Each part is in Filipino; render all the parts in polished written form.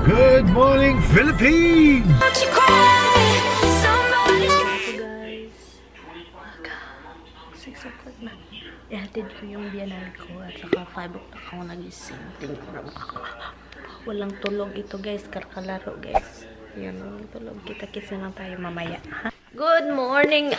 Good morning, Philippines! So guys, 6 o'clock na. Ihatid ko yung biyanan ko at saka 5 o'clock ako nagising. Walang tulog ito guys, karkalaro guys. Yan, walang tulog. Kita-kits na lang tayo mamaya. Good morning!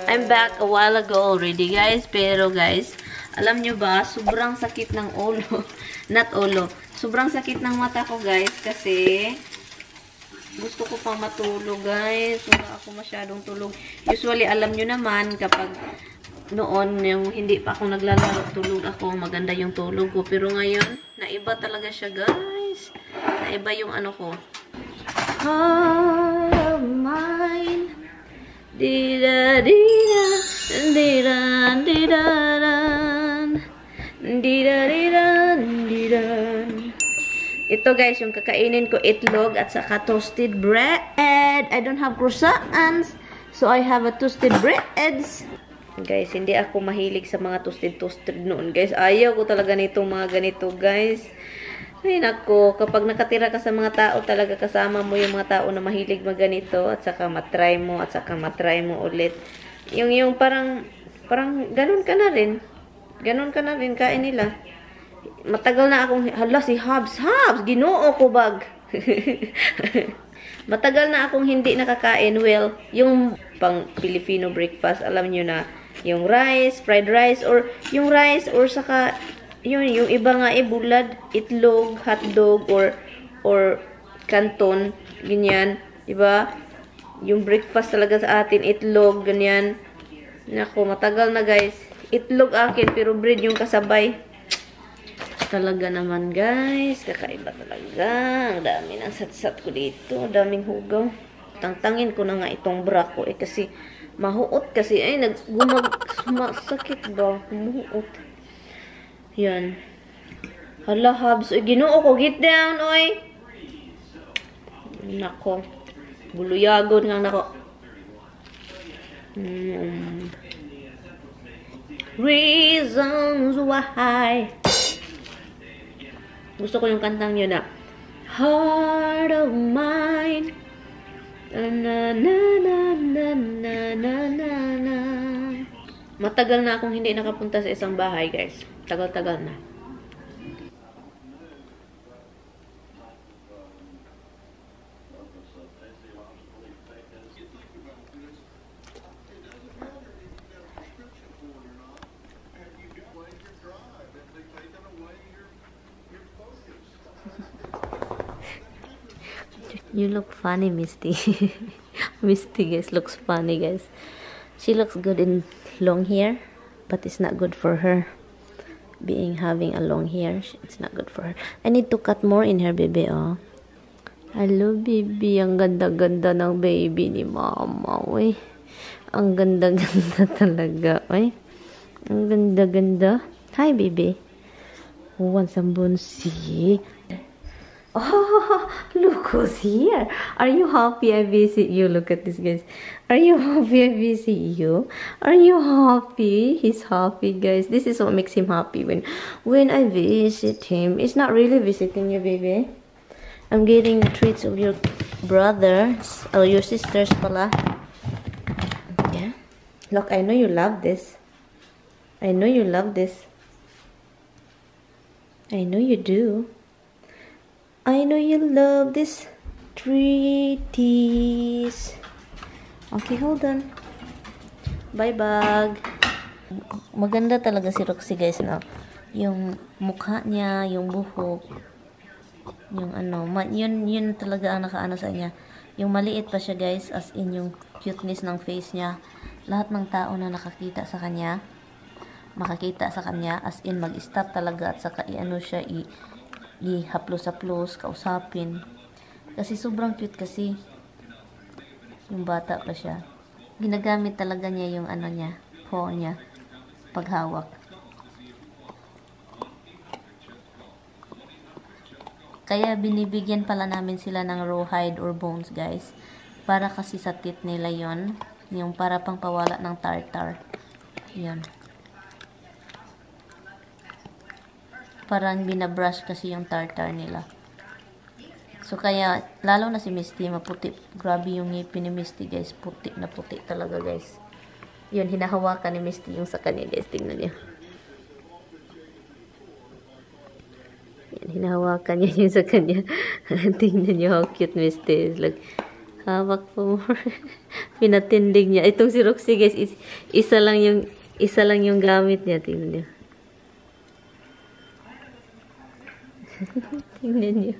I'm back a while ago already guys. Pero guys, alam nyo ba, sobrang sakit ng ulo. Not ulo. Sobrang sakit ng mata ko guys kasi gusto ko pang matulog guys. Wala ako masyadong tulog. Usually alam nyo naman kapag noon yung hindi pa ako naglalaro tulog ako, maganda yung tulog ko. Pero ngayon, naiba talaga siya guys. Naiba yung ano ko. Heart of mine. Di-da-di-da. Di-da-di-da-dan. Di-da-di-da-di-da. Ito guys, yung kakainin ko itlog at saka toasted bread. I don't have croissants, so I have a toasted breads. Guys, hindi ako mahilig sa mga toasted noon guys. Ayaw ko talaga nitong mga ganito guys. Ay nako, kapag nakatira ka sa mga tao talaga, kasama mo yung mga tao na mahilig maganito at saka matry mo ulit. Yung parang ganun ka na rin. Ganun ka na rin kain nila. Matagal na akong, hala si Habs, ginoo ko bag. Matagal na akong hindi nakakain. Well, yung pang Filipino breakfast, alam nyo na, yung rice, fried rice, or yung rice, or saka, yung iba nga bulad, itlog, hotdog, or canton, ganyan, diba? Yung breakfast talaga sa atin, itlog, ganyan. Nako, matagal na guys. Itlog akin, pero bread yung kasabay. Talaga naman guys, kakaiba talaga. Ang dami ng satsat ko dito, daming hugaw. Tangtangin ko na nga itong bra ko kasi mahuot kasi ay sumasakit ba, mahuot. Yan. Hala Habs, ginoo ko, get down oy. Nako. Buluyagon nga nako. Reasons why. Gusto ko yung kantang yun na Heart of mine. Na na na na na na na na. Matagal na akong hindi nakapunta sa isang bahay guys. Tagal-tagal na. You look funny, Misty. Misty, guys, looks funny, guys. She looks good in long hair, but it's not good for her. Having a long hair, it's not good for her. I need to cut more in her, baby, oh. Hello, baby. Ang ganda-ganda ng baby ni mama, uy. Ang ganda-ganda talaga, uy. Ang ganda-ganda. Hi, baby. Who wants some bunsi? Oh, look who's here. Are you happy I visit you? Look at this, guys. Are you happy I visit you? Are you happy? He's happy, guys. This is what makes him happy when I visit him. It's not really visiting you, baby. I'm getting the treats of your brothers or your sisters pala. Yeah. Look, I know you love this. I know you love this. I know you do. I know you love this treaties. Okay, hold on. Bye, bag. Maganda talaga si Roxy, guys, no? Yung mukha niya, yung buhok, yung ano, yun talaga ang nakaano sa niya. Yung maliit pa siya, guys, as in yung cuteness ng face niya. Lahat ng tao na nakakita sa kanya, makakita sa kanya, as in mag-stop talaga at saka i-ano siya, i-haplos-haplos, kausapin. Kasi sobrang cute kasi. Yung bata pa siya. Ginagamit talaga niya yung ano niya, paw niya, paghawak. Kaya binibigyan pala namin sila ng rawhide or bones, guys. Para kasi sa teeth nila yon, yung para pang pawala ng tartar. Yan. Parang binabrush kasi yung tartar nila. So, kaya, lalo na si Misty, maputi. Grabe yung ngipin ni Misty, guys. Puti na puti talaga, guys. Yun, hinahawakan ni Misty yung sa kanya, guys. Tingnan niyo. Yan, hinahawakan niya yung sa kanya. Tingnan niyo how cute Misty is. Like, hawak po more. Pinatindig niya. Itong si Roxy, guys, isa lang yung gamit niya. Tingnan niyo. Tingnan niyo.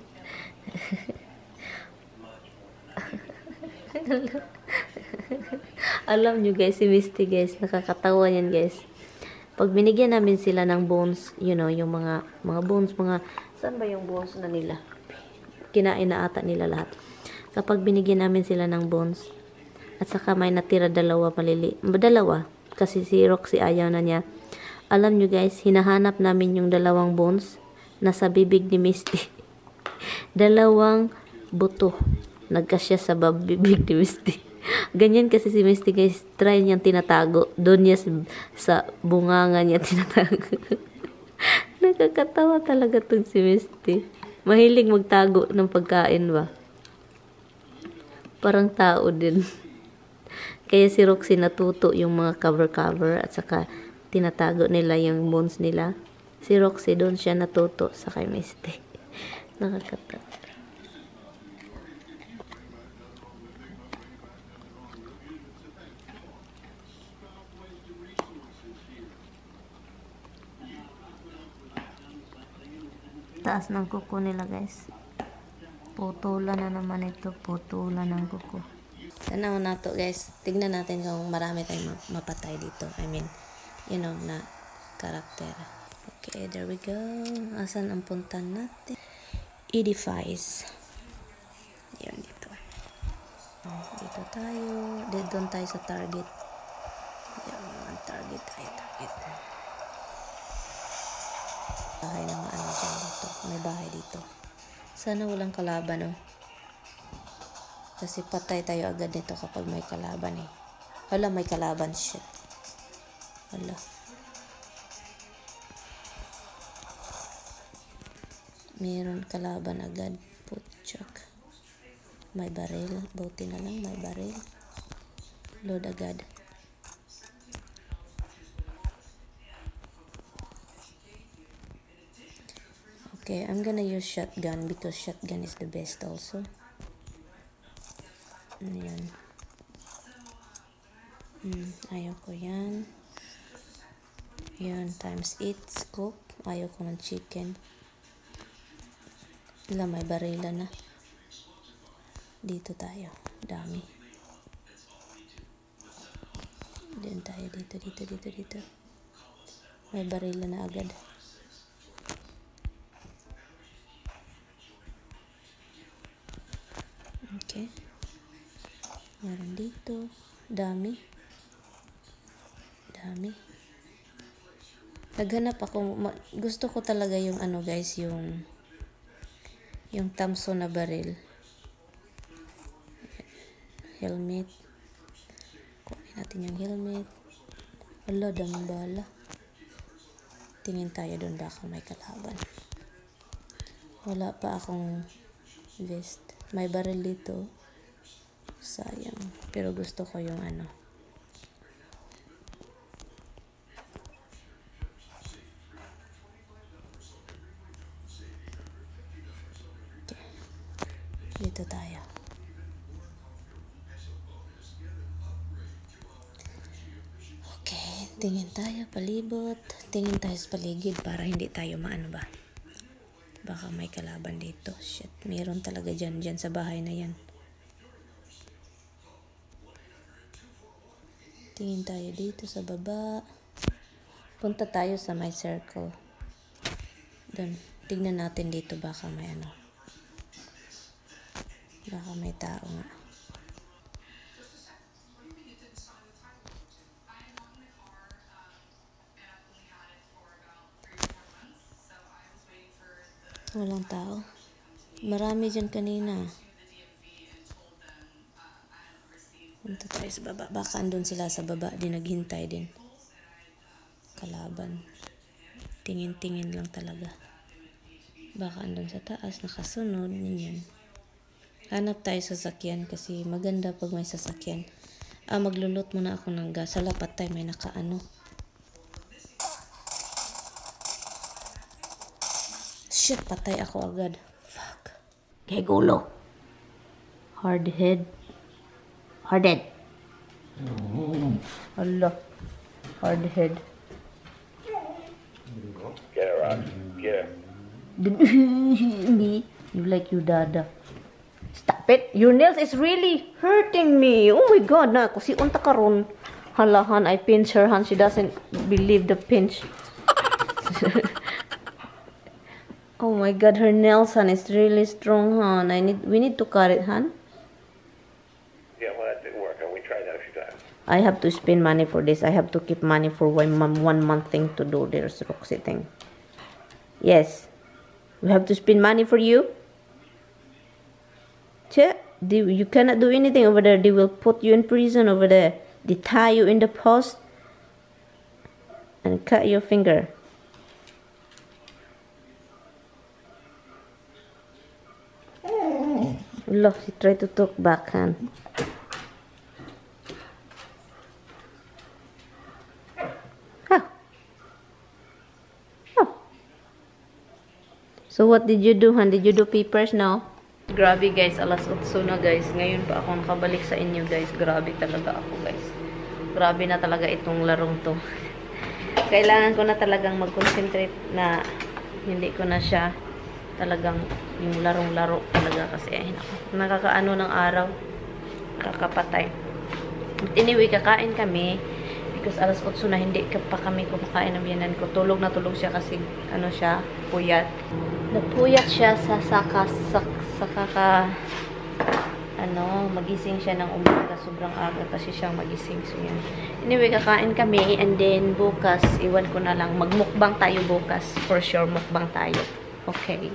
Alam nyo guys, si Misty guys, nakakatawa yan guys. Pag binigyan namin sila ng bones, you know, yung mga bones, saan ba yung bones na nila? Kinain na ata nila lahat. Kapag binigyan namin sila ng bones, at saka may natira dalawa, kasi si Roxy ayaw na niya. Alam nyo guys, hinahanap namin yung dalawang bones, nasa bibig ni Misty. Dalawang buto nagkasya sa bibig ni Misty. Ganyan kasi si Misty guys, try niyang tinatago. Doon niya sa bunganga niya tinatago. Nakakatawa talaga tong si Misty. Mahilig magtago ng pagkain ba? Parang tao din. Kaya si Roxy natuto yung mga cover at saka tinatago nila yung bones nila. Si Roxy doon siya natuto sa kay Misty. Nakakatawa. Taas ng kuko nila guys. Putulan na naman ito. Putulan ng kuko. Tanaw na to guys. Tignan natin kung marami tayong mapatay dito. I mean, you know, na karakter. Okay, there we go. Asan ang puntan natin? Edifice. Yun, dito. Dito tayo. Doon tayo sa target. Yan, target tayo. Bahay na maano dyan dito. May bahay dito. Sana walang kalaban, oh. Kasi patay tayo agad nito kapag may kalaban, eh. Hala, may kalaban. Shit. Hala. Meron kalaban agad. Putchak. May baril. Buti na lang may baril. Load agad. Okay, I'm gonna use shotgun because shotgun is the best also. Ayan. Ayaw ko yan. Yan, times 8 scope. Ayaw ko ng chicken. Wala, may barila na. Dito tayo. Dami. Diyan tayo. Dito. May barila na agad. Okay. Meron dito. Dami. Naghanap ako. Gusto ko talaga yung ano guys, yung Thompson na baril. Helmet. Kunin natin yung helmet. Wala, daming bala. Tingin tayo doon baka may kalaban. Wala pa akong vest. May baril dito. Sayang. Pero gusto ko yung ano. Okay. Dito tayo. Okay. Tingin tayo palibot. Tingin tayo sa paligid para hindi tayo maano ba. Baka may kalaban dito. Shit. Meron talaga dyan sa bahay na yan. Tingin tayo dito sa baba. Punta tayo sa my circle. Doon. Tignan natin dito baka may ano. Baka may tao nga. Walang tao. Marami dyan kanina. Punta tayo sa baba. Baka andun sila sa baba. Di naghintay din. Kalaban. Tingin-tingin lang talaga. Baka andun sa taas. Nakasunod. Yan. Hanap tayo sa sasakyan kasi maganda pag may sasakyan. Maglulot muna ako ng gas. Sa lapat tayo may nakaano. Shit, patay ako agad. Fuck. Kay gulo. Hard head. Hard head. Allah. Hard head. Get her out. Get her. Me. You like your dada. Stop it. Your nails is really hurting me. Oh my god. Na, kasi unta karon. Halahan, I pinch her hand. She doesn't believe the pinch. Oh my god, her nails, Han, is really strong, Han. We need to cut it, Han. Yeah, well, that didn't work. And we tried that a few times. I have to spend money for this. I have to keep money for 1 month thing to do this Roxy thing. Yes. We have to spend money for you. You cannot do anything over there. They will put you in prison over there. They tie you in the post and cut your finger. Look, she tried to talk back, Han. Huh. Oh. So what did you do, Han? Did you do papers now? Grabe guys, alas 8 na guys. Ngayon pa ako nakabalik sa inyo guys. Grabe talaga ako guys. Grabe na talaga itong larong to. Kailangan ko na talagang mag-concentrate na hindi ko na siya talagang yung larong-laro talaga kasi nakakaano ng araw. Nakakapatay. But anyway, kakain kami because alas 8 na hindi pa kami kumakain ng biyanan ko. Tulog na tulog siya kasi ano siya, puyat. Napuyat siya magising siya ng umaga, sobrang aga kasi siyang magising. So yan. Anyway, kakain kami and then bukas, iwan ko na lang, magmukbang tayo bukas. For sure, mukbang tayo. Okay.